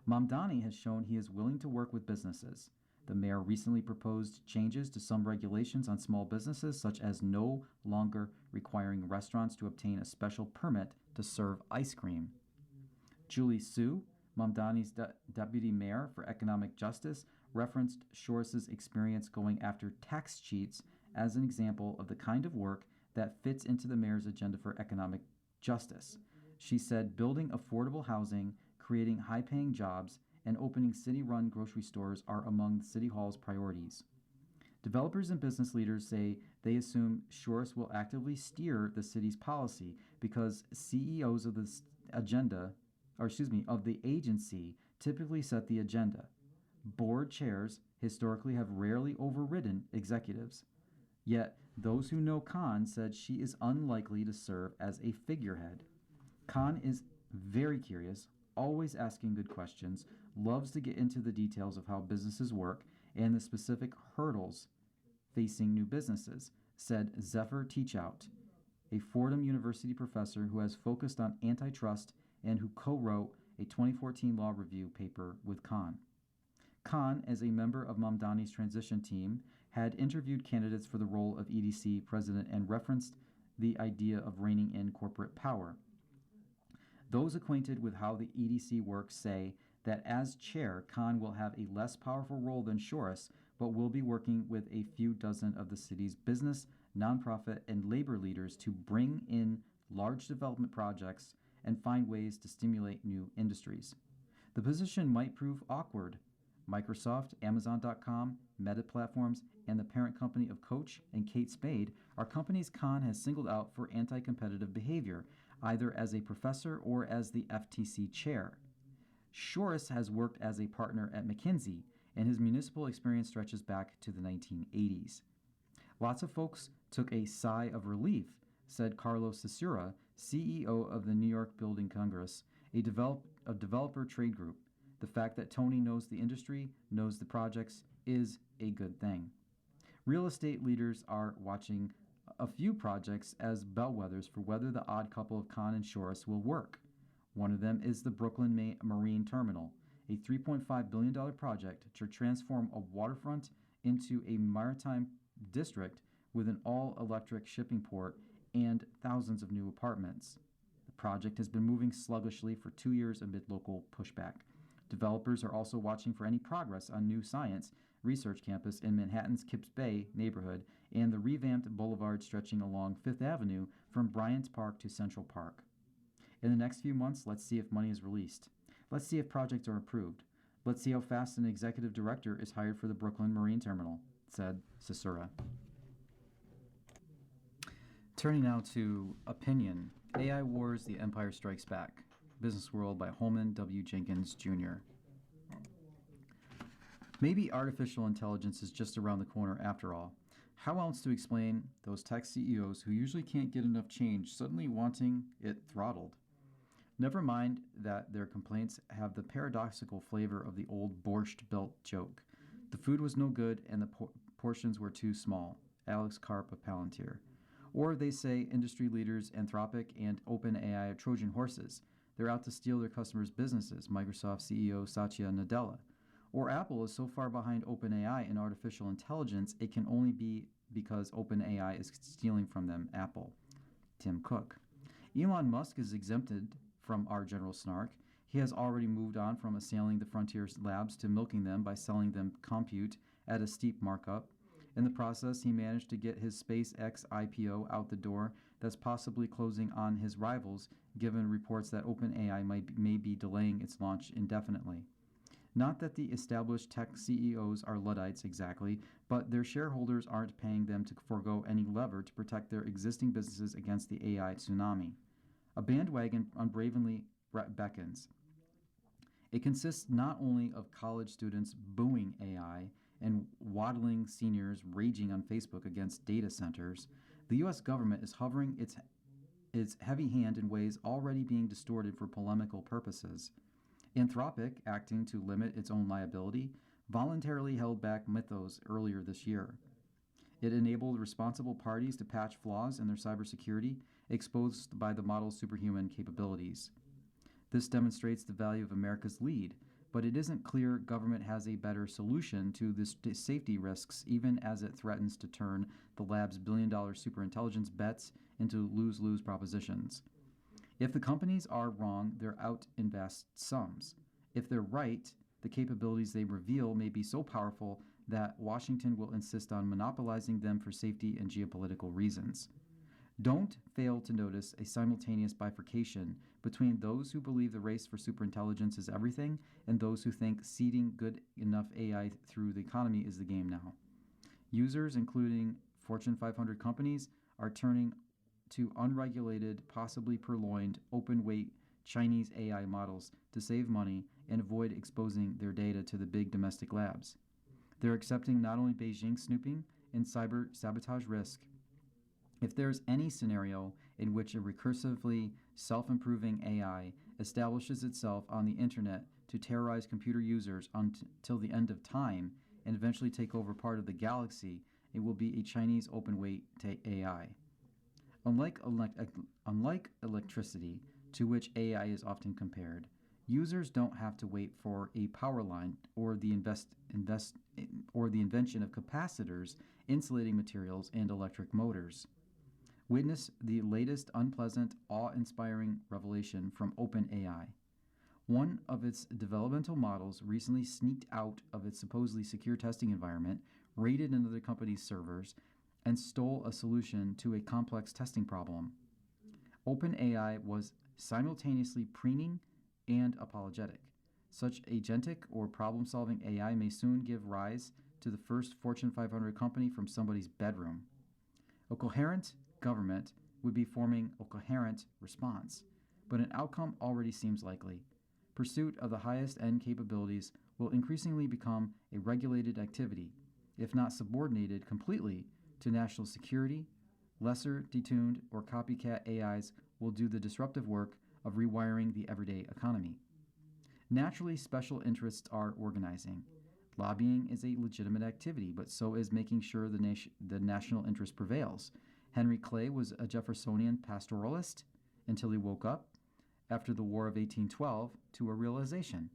Mamdani has shown he is willing to work with businesses. The mayor recently proposed changes to some regulations on small businesses, such as no longer requiring restaurants to obtain a special permit to serve ice cream. Julie Su, Mamdani's deputy mayor for economic justice, referenced Shorus's experience going after tax cheats as an example of the kind of work that fits into the mayor's agenda for economic justice. She said building affordable housing, creating high-paying jobs, and opening city-run grocery stores are among the City Hall's priorities. Developers and business leaders say they assume Shorus will actively steer the city's policy because CEOs of the agency typically set the agenda. Board chairs historically have rarely overridden executives. Yet, those who know Khan said she is unlikely to serve as a figurehead. Khan is very curious, always asking good questions, loves to get into the details of how businesses work and the specific hurdles facing new businesses, said Zephyr Teachout, a Fordham University professor who has focused on antitrust and who co-wrote a 2014 law review paper with Khan. Khan, as a member of Mamdani's transition team, had interviewed candidates for the role of EDC president and referenced the idea of reining in corporate power. Those acquainted with how the EDC works say that as chair, Khan will have a less powerful role than Shorus, but will be working with a few dozen of the city's business, nonprofit, and labor leaders to bring in large development projects and find ways to stimulate new industries. The position might prove awkward. Microsoft, Amazon.com, Meta Platforms, and the parent company of Coach and Kate Spade are companies Khan has singled out for anti-competitive behavior, either as a professor or as the FTC chair. Shores has worked as a partner at McKinsey, and his municipal experience stretches back to the 1980s. Lots of folks took a sigh of relief, said Carlos Cesura, CEO of the New York Building Congress, a developer trade group. The fact that Tony knows the industry, knows the projects, is a good thing. Real estate leaders are watching a few projects as bellwethers for whether the odd couple of Khan and Shores will work. One of them is the Brooklyn Marine Terminal, a $3.5 billion project to transform a waterfront into a maritime district with an all-electric shipping port and thousands of new apartments. The project has been moving sluggishly for 2 years amid local pushback. Developers are also watching for any progress on new science research campus in Manhattan's Kips Bay neighborhood and the revamped boulevard stretching along Fifth Avenue from Bryant Park to Central Park. In the next few months, let's see if money is released. Let's see if projects are approved. Let's see how fast an executive director is hired for the Brooklyn Marine Terminal, said Cesura. Turning now to opinion. AI Wars, The Empire Strikes Back. Business World by Holman W. Jenkins, Jr. Maybe artificial intelligence is just around the corner after all. How else to explain those tech CEOs who usually can't get enough change suddenly wanting it throttled? Never mind that their complaints have the paradoxical flavor of the old Borscht Belt joke. The food was no good and the portions were too small. Alex Karp of Palantir. Or they say industry leaders Anthropic and OpenAI are Trojan horses. They're out to steal their customers' businesses, Microsoft CEO Satya Nadella. Or Apple is so far behind OpenAI in artificial intelligence, it can only be because OpenAI is stealing from them, Apple. Tim Cook. Elon Musk is exempted from our general snark. He has already moved on from assailing the frontier labs to milking them by selling them compute at a steep markup. In the process, he managed to get his SpaceX IPO out the door that's possibly closing on his rivals, given reports that OpenAI may be delaying its launch indefinitely. Not that the established tech CEOs are Luddites exactly, but their shareholders aren't paying them to forego any lever to protect their existing businesses against the AI tsunami. A bandwagon unbravenly beckons. It consists not only of college students booing AI and waddling seniors raging on Facebook against data centers. The U.S. government is hovering its heavy hand in ways already being distorted for polemical purposes. Anthropic, acting to limit its own liability, voluntarily held back Mythos earlier this year. It enabled responsible parties to patch flaws in their cybersecurity exposed by the model's superhuman capabilities. This demonstrates the value of America's lead, but it isn't clear government has a better solution to the safety risks, even as it threatens to turn the lab's billion-dollar superintelligence bets into lose-lose propositions. If the companies are wrong, they're out in vast sums. If they're right, the capabilities they reveal may be so powerful that Washington will insist on monopolizing them for safety and geopolitical reasons. Don't fail to notice a simultaneous bifurcation between those who believe the race for superintelligence is everything and those who think seeding good enough AI through the economy is the game now. Users, including Fortune 500 companies, are turning to unregulated, possibly purloined, open-weight Chinese AI models to save money and avoid exposing their data to the big domestic labs. They're accepting not only Beijing snooping and cyber sabotage risk. If there's any scenario in which a recursively self-improving AI establishes itself on the internet to terrorize computer users until the end of time and eventually take over part of the galaxy, it will be a Chinese open-weight AI. Unlike electricity, to which AI is often compared, users don't have to wait for a power line or the invention of capacitors, insulating materials, and electric motors. Witness the latest unpleasant, awe-inspiring revelation from OpenAI. One of its developmental models recently sneaked out of its supposedly secure testing environment, raided another company's servers, and stole a solution to a complex testing problem. OpenAI was simultaneously preening and apologetic. Such agentic or problem solving AI may soon give rise to the first Fortune 500 company from somebody's bedroom. A coherent government would be forming a coherent response, but an outcome already seems likely. Pursuit of the highest end capabilities will increasingly become a regulated activity, if not subordinated completely to national security. Lesser, detuned, or copycat AIs will do the disruptive work of rewiring the everyday economy. Naturally, special interests are organizing. Lobbying is a legitimate activity, but so is making sure the national interest prevails. Henry Clay was a Jeffersonian pastoralist until he woke up, after the War of 1812, to a realization.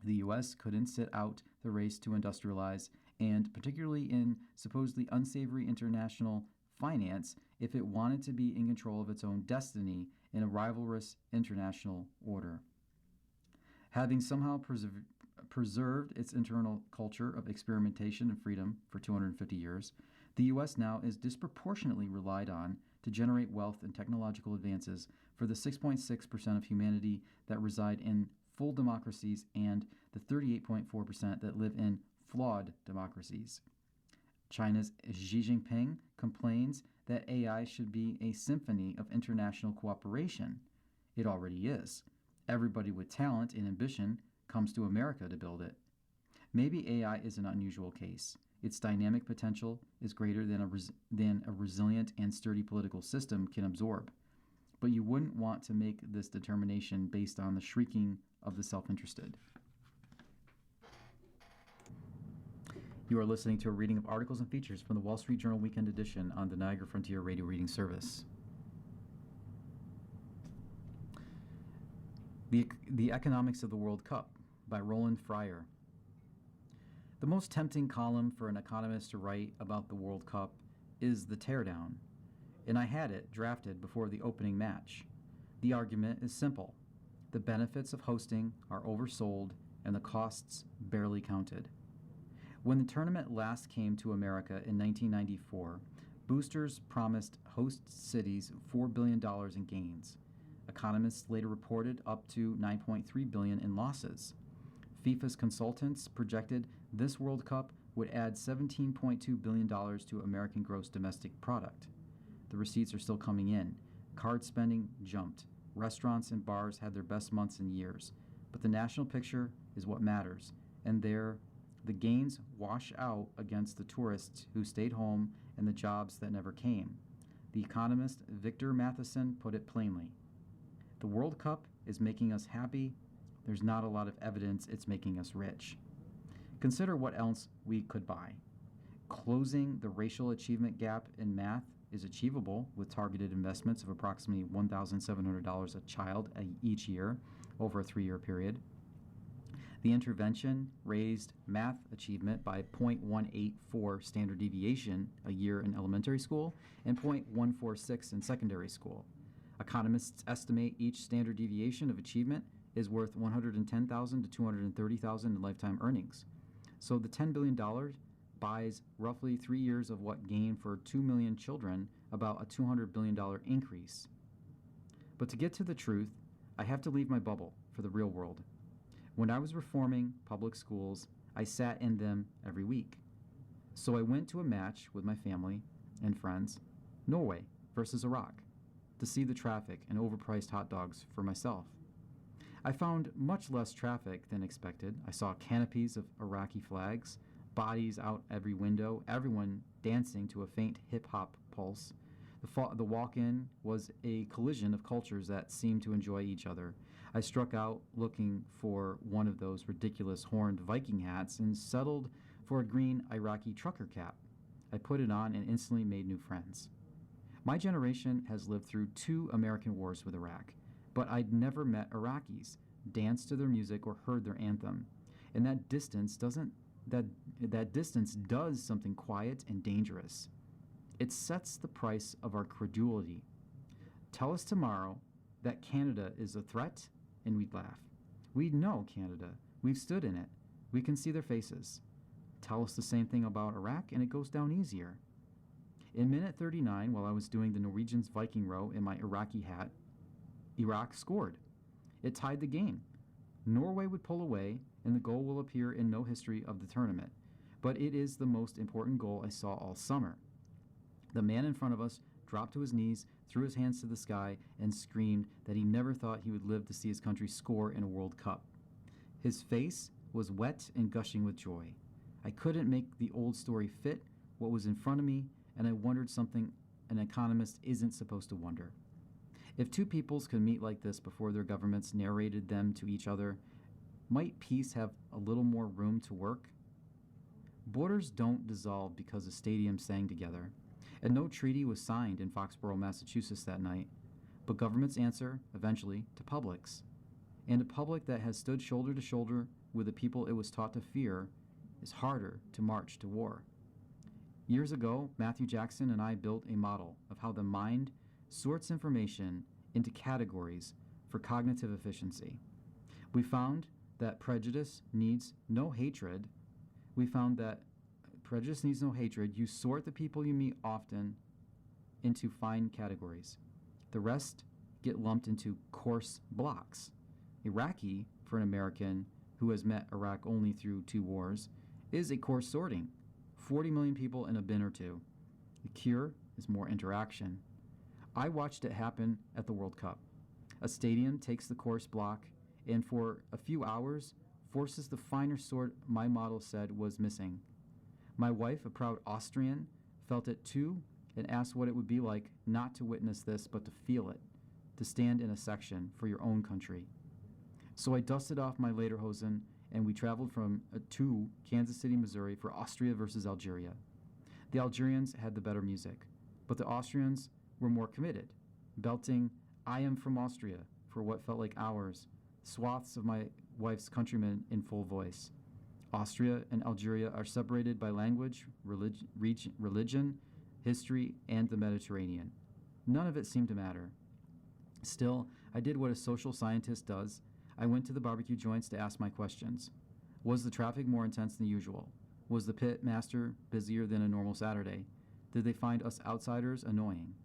The U.S. couldn't sit out the race to industrialize, and particularly in supposedly unsavory international finance, if it wanted to be in control of its own destiny in a rivalrous international order. Having somehow preserved its internal culture of experimentation and freedom for 250 years, the U.S. now is disproportionately relied on to generate wealth and technological advances for the 6.6% of humanity that reside in full democracies and the 38.4% that live in flawed democracies. China's Xi Jinping complains that AI should be a symphony of international cooperation. It already is. Everybody with talent and ambition comes to America to build it. Maybe AI is an unusual case. Its dynamic potential is greater than a resilient and sturdy political system can absorb. But you wouldn't want to make this determination based on the shrieking of the self-interested. You are listening to a reading of articles and features from the Wall Street Journal Weekend Edition on the Niagara Frontier Radio Reading Service. The Economics of the World Cup by Roland Fryer. The most tempting column for an economist to write about the World Cup is the teardown, and I had it drafted before the opening match. The argument is simple. The benefits of hosting are oversold and the costs barely counted. When the tournament last came to America in 1994, boosters promised host cities $4 billion in gains. Economists later reported up to $9.3 billion in losses. FIFA's consultants projected this World Cup would add $17.2 billion to American gross domestic product. The receipts are still coming in. Card spending jumped. Restaurants and bars had their best months in years. But the national picture is what matters, and there, the gains wash out against the tourists who stayed home and the jobs that never came. The economist Victor Matheson put it plainly. The World Cup is making us happy. There's not a lot of evidence it's making us rich. Consider what else we could buy. Closing the racial achievement gap in math is achievable with targeted investments of approximately $1,700 a child each year over a 3-year period. The intervention raised math achievement by 0.184 standard deviation a year in elementary school and 0.146 in secondary school. Economists estimate each standard deviation of achievement is worth $110,000 to $230,000 in lifetime earnings. So the $10 billion buys roughly 3 years of what gained for 2 million children, about a $200 billion increase. But to get to the truth, I have to leave my bubble for the real world. When I was reforming public schools, I sat in them every week. So I went to a match with my family and friends, Norway versus Iraq, to see the traffic and overpriced hot dogs for myself. I found much less traffic than expected. I saw canopies of Iraqi flags, bodies out every window, everyone dancing to a faint hip-hop pulse. The walk-in was a collision of cultures that seemed to enjoy each other. I struck out looking for one of those ridiculous horned Viking hats and settled for a green Iraqi trucker cap. I put it on and instantly made new friends. My generation has lived through 2 American wars with Iraq, but I'd never met Iraqis, danced to their music, or heard their anthem. And that distance does something quiet and dangerous. It sets the price of our credulity. Tell us tomorrow that Canada is a threat, and we'd laugh. We know Canada. We've stood in it. We can see their faces. Tell us the same thing about Iraq, and it goes down easier. In minute 39, while I was doing the Norwegians Viking row in my Iraqi hat, Iraq scored. It tied the game. Norway would pull away, and the goal will appear in no history of the tournament. But it is the most important goal I saw all summer. The man in front of us dropped to his knees, threw his hands to the sky, and screamed that he never thought he would live to see his country score in a World Cup. His face was wet and gushing with joy. I couldn't make the old story fit what was in front of me, and I wondered something an economist isn't supposed to wonder. If two peoples could meet like this before their governments narrated them to each other, might peace have a little more room to work? Borders don't dissolve because a stadium sang together, and no treaty was signed in Foxborough, Massachusetts that night, but governments answer, eventually, to publics. And a public that has stood shoulder to shoulder with the people it was taught to fear is harder to march to war. Years ago, Matthew Jackson and I built a model of how the mind sorts information into categories for cognitive efficiency. We found that prejudice needs no hatred. You sort the people you meet often into fine categories. The rest get lumped into coarse blocks. Iraqi, for an American who has met Iraq only through 2 wars, is a coarse sorting. 40 million people in a bin or two. The cure is more interaction. I watched it happen at the World Cup. A stadium takes the coarse block and for a few hours forces the finer sort my model said was missing. My wife, a proud Austrian, felt it too and asked what it would be like not to witness this but to feel it, to stand in a section for your own country. So I dusted off my lederhosen and we traveled to Kansas City, Missouri for Austria versus Algeria. The Algerians had the better music, but the Austrians were more committed, belting "I am from Austria" for what felt like hours, swaths of my wife's countrymen in full voice. Austria and Algeria are separated by language, religion, history, and the Mediterranean. None of it seemed to matter. Still, I did what a social scientist does. I went to the barbecue joints to ask my questions. Was the traffic more intense than usual? Was the pit master busier than a normal Saturday? Did they find us outsiders annoying?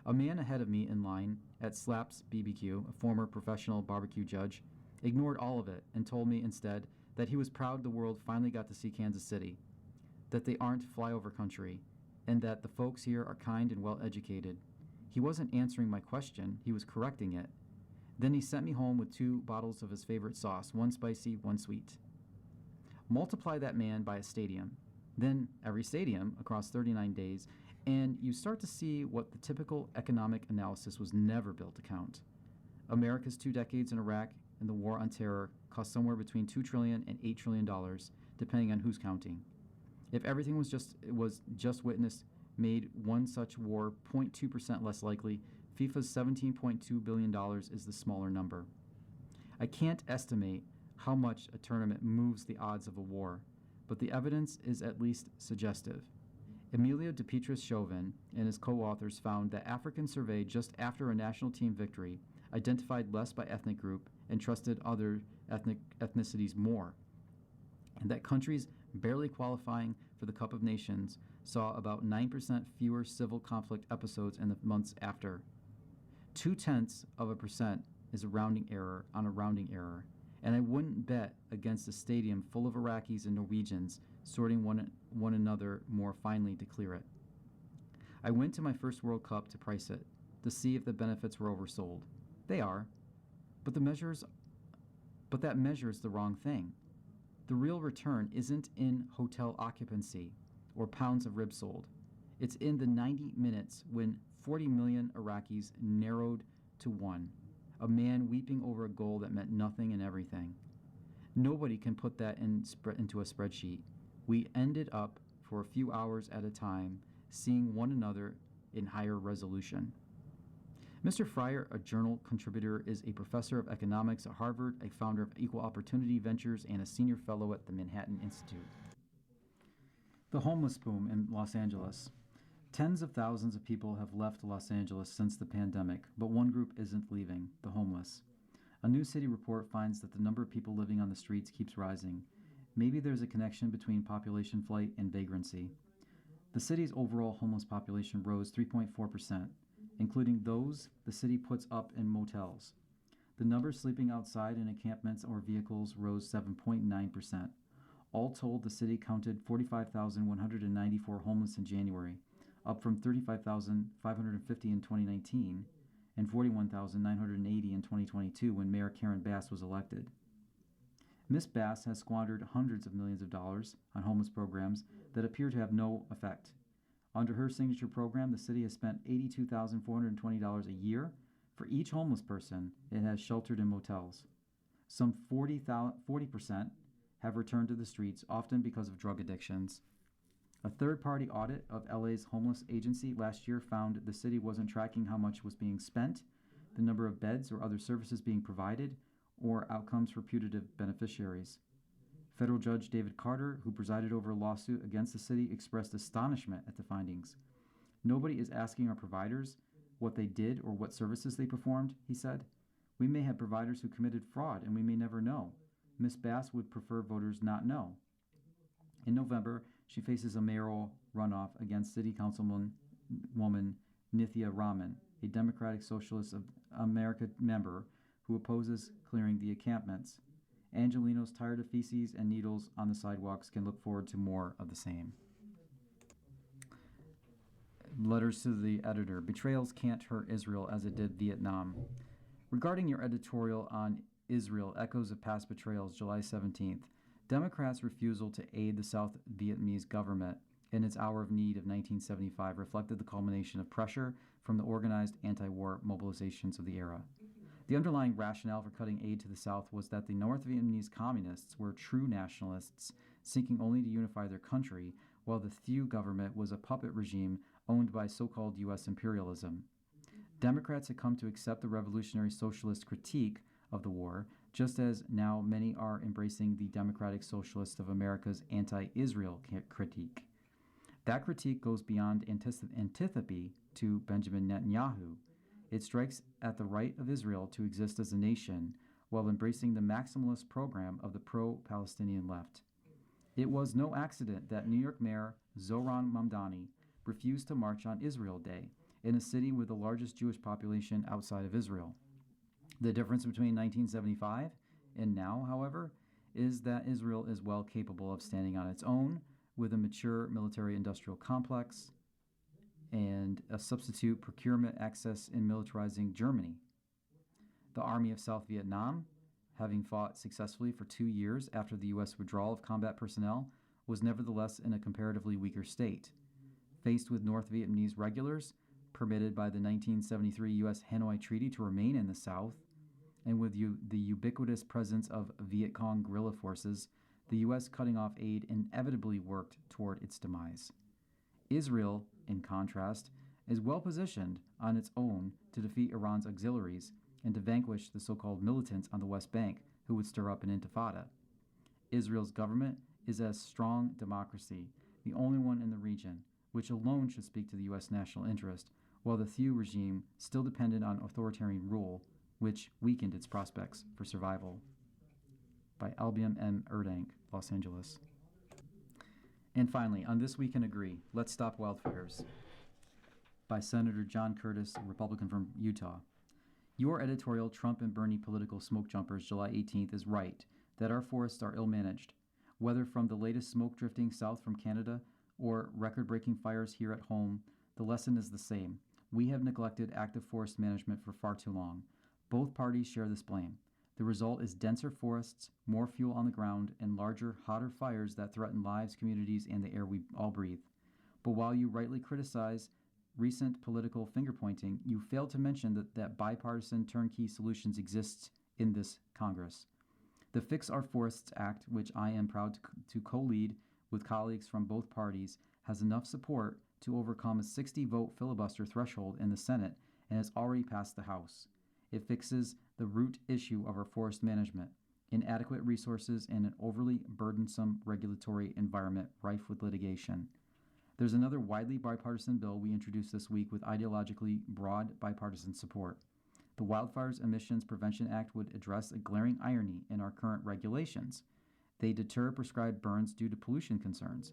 A man ahead of me in line at Slaps BBQ, a former professional barbecue judge, ignored all of it and told me instead that he was proud the world finally got to see Kansas City, that they aren't flyover country, and that the folks here are kind and well-educated. He wasn't answering my question, he was correcting it. Then he sent me home with 2 bottles of his favorite sauce, 1 spicy, 1 sweet. Multiply that man by a stadium, then every stadium across 39 days, and you start to see what the typical economic analysis was never built to count. America's 2 decades in Iraq and the war on terror cost somewhere between $2 trillion and $8 trillion, depending on who's counting. If everything was just witnessed made one such war 0.2% less likely, FIFA's $17.2 billion is the smaller number. I can't estimate how much a tournament moves the odds of a war, but the evidence is at least suggestive. Emilio de Petris Chauvin and his co-authors found that African survey just after a national team victory identified less by ethnic group and trusted other ethnicities more, and that countries barely qualifying for the Cup of Nations saw about 9% fewer civil conflict episodes in the months after. 0.2% is a rounding error on a rounding error, and I wouldn't bet against a stadium full of Iraqis and Norwegians sorting one another more finely to clear it. I went to my first World Cup to price it, to see if the benefits were oversold. They are, but that measures the wrong thing. The real return isn't in hotel occupancy or pounds of ribs sold. It's in the 90 minutes when 40 million Iraqis narrowed to 1, a man weeping over a goal that meant nothing and everything. Nobody can put that into a spreadsheet. We ended up, for a few hours at a time, seeing one another in higher resolution. Mr. Fryer, a journal contributor, is a professor of economics at Harvard, a founder of Equal Opportunity Ventures, and a senior fellow at the Manhattan Institute. The homeless boom in Los Angeles. Tens of thousands of people have left Los Angeles since the pandemic, but one group isn't leaving, the homeless. A new city report finds that the number of people living on the streets keeps rising. Maybe there's a connection between population flight and vagrancy. The city's overall homeless population rose 3.4%, including those the city puts up in motels. The number sleeping outside in encampments or vehicles rose 7.9%. All told, the city counted 45,194 homeless in January, up from 35,550 in 2019 and 41,980 in 2022 when Mayor Karen Bass was elected. Ms. Bass has squandered hundreds of millions of dollars on homeless programs that appear to have no effect. Under her signature program, the city has spent $82,420 a year for each homeless person it has sheltered in motels. Some 40% have returned to the streets, often because of drug addictions. A third-party audit of LA's homeless agency last year found the city wasn't tracking how much was being spent, the number of beds or other services being provided, or outcomes for putative beneficiaries. Federal Judge David Carter, who presided over a lawsuit against the city, expressed astonishment at the findings. "Nobody is asking our providers what they did or what services they performed," he said. "We may have providers who committed fraud, and we may never know. Ms. Bass would prefer voters not know." In November, she faces a mayoral runoff against City Councilwoman Nithya Raman, a Democratic Socialist of America member who opposes clearing the encampments. Angelinos tired of feces and needles on the sidewalks can look forward to more of the same. Letters to the editor. Betrayals can't hurt Israel as it did Vietnam. Regarding your editorial on Israel, Echoes of Past Betrayals, July 17th, Democrats' refusal to aid the South Vietnamese government in its hour of need of 1975 reflected the culmination of pressure from the organized anti-war mobilizations of the era. The underlying rationale for cutting aid to the South was that the North Vietnamese communists were true nationalists, seeking only to unify their country, while the Thieu government was a puppet regime owned by so-called U.S. imperialism. Democrats had come to accept the revolutionary socialist critique of the war, just as now many are embracing the Democratic Socialists of America's anti-Israel critique. That critique goes beyond antipathy to Benjamin Netanyahu. It strikes at the right of Israel to exist as a nation while embracing the maximalist program of the pro-Palestinian left. It was no accident that New York Mayor Zohran Mamdani refused to march on Israel Day in a city with the largest Jewish population outside of Israel. The difference between 1975 and now, however, is that Israel is well capable of standing on its own with a mature military-industrial complex and a substitute procurement access in militarizing Germany. The Army of South Vietnam, having fought successfully for 2 years after the U.S. withdrawal of combat personnel, was nevertheless in a comparatively weaker state. Faced with North Vietnamese regulars, permitted by the 1973 U.S. Hanoi Treaty to remain in the South, and with the ubiquitous presence of Viet Cong guerrilla forces, the U.S. cutting off aid inevitably worked toward its demise. Israel, in contrast, is well positioned on its own to defeat Iran's auxiliaries and to vanquish the so-called militants on the West Bank who would stir up an intifada. Israel's government is a strong democracy, the only one in the region, which alone should speak to the U.S. national interest, while the Thieu regime still depended on authoritarian rule, which weakened its prospects for survival. By Albion M. Erdank, Los Angeles. And finally, on This We Can Agree, Let's Stop Wildfires, by Senator John Curtis, a Republican from Utah. Your editorial, Trump and Bernie Political Smoke Jumpers, July 18th, is right that our forests are ill-managed. Whether from the latest smoke drifting south from Canada or record-breaking fires here at home, the lesson is the same. We have neglected active forest management for far too long. Both parties share this blame. The result is denser forests, more fuel on the ground, and larger, hotter fires that threaten lives, communities, and the air we all breathe. But while you rightly criticize recent political finger-pointing, you fail to mention that bipartisan turnkey solutions exist in this Congress. The Fix Our Forests Act, which I am proud to co-lead with colleagues from both parties, has enough support to overcome a 60-vote filibuster threshold in the Senate and has already passed the House. It fixes the root issue of our forest management, inadequate resources, and an overly burdensome regulatory environment rife with litigation. There's another widely bipartisan bill we introduced this week with ideologically broad bipartisan support. The Wildfires Emissions Prevention Act would address a glaring irony in our current regulations. They deter prescribed burns due to pollution concerns.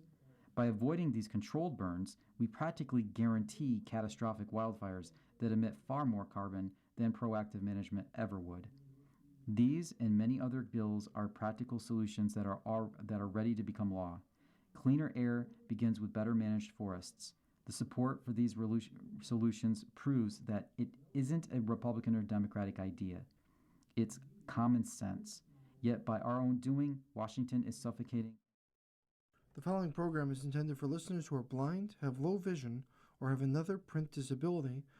By avoiding these controlled burns, we practically guarantee catastrophic wildfires that emit far more carbon than proactive management ever would. These and many other bills are practical solutions that are ready to become law. Cleaner air begins with better managed forests. The support for these solutions proves that it isn't a Republican or Democratic idea. It's common sense. Yet by our own doing, Washington is suffocating. The following program is intended for listeners who are blind, have low vision, or have another print disability